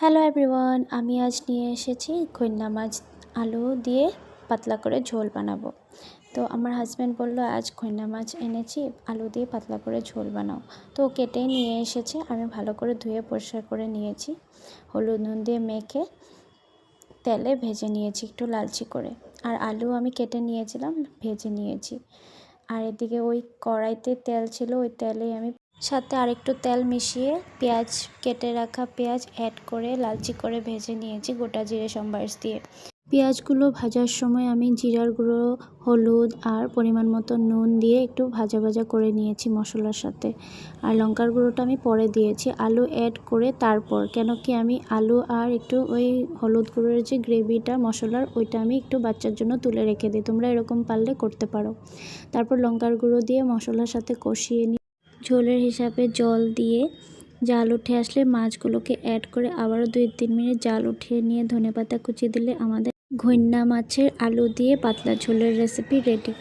Hello everyone, আমি আজ নিয়ে এসেছি খৈন্না মাছ আলু দিয়ে পাতলা করে ঝোল বানাবো। তো আমার হাজব্যান্ড বললো আজ খৈন্না মাছ এনেছি, আলু দিয়ে পাতলা করে ঝোল বানাও। তো কেটেই নিয়ে এসেছে, আমি ভালো করে ধুয়ে পরিষ্কার করে নিয়েছি, হলুদ নুন দিয়ে মেখে তেলে ভেজে নিয়েছি একটু লালচি করে। আর আলু আমি কেটে নিয়েছিলাম, ভেজে নিয়েছি। আর এদিকে ওই কড়াইতে তেল ছিল, ওই তেলে আমি সাথে আরেকটু তেল মিশিয়ে পেঁয়াজ, কেটে রাখা পেঁয়াজ অ্যাড করে লালচি করে ভেজে নিয়েছি গোটা জিরে সম্বাস দিয়ে। পেঁয়াজগুলো ভাজার সময় আমি জিরার গুঁড়ো, হলুদ আর পরিমাণ মতো নুন দিয়ে একটু ভাজা ভাজা করে নিয়েছি মশলার সাথে। আর লঙ্কার গুঁড়োটা আমি পরে দিয়েছি আলু অ্যাড করে তারপর, কেন কি আমি আলু আর একটু ওই হলুদ গুঁড়োর যে গ্রেভিটা মশলার, ওইটা আমি একটু বাচ্চার জন্য তুলে রেখে দিই। তোমরা এরকম পারলে করতে পারো। তারপর লঙ্কার গুঁড়ো দিয়ে মশলার সাথে কষিয়ে নিই। ঝোলের হিসাবে জল দিয়ে জাল উঠে আসলে মাছগুলোকে অ্যাড করে আবারও 2-3 মিনিট জাল উঠিয়ে নিয়ে ধনেপাতা কুচি দিলে আমাদের খৈন্না মাছের আলু দিয়ে পাতলা ঝোলের রেসিপি রেডি।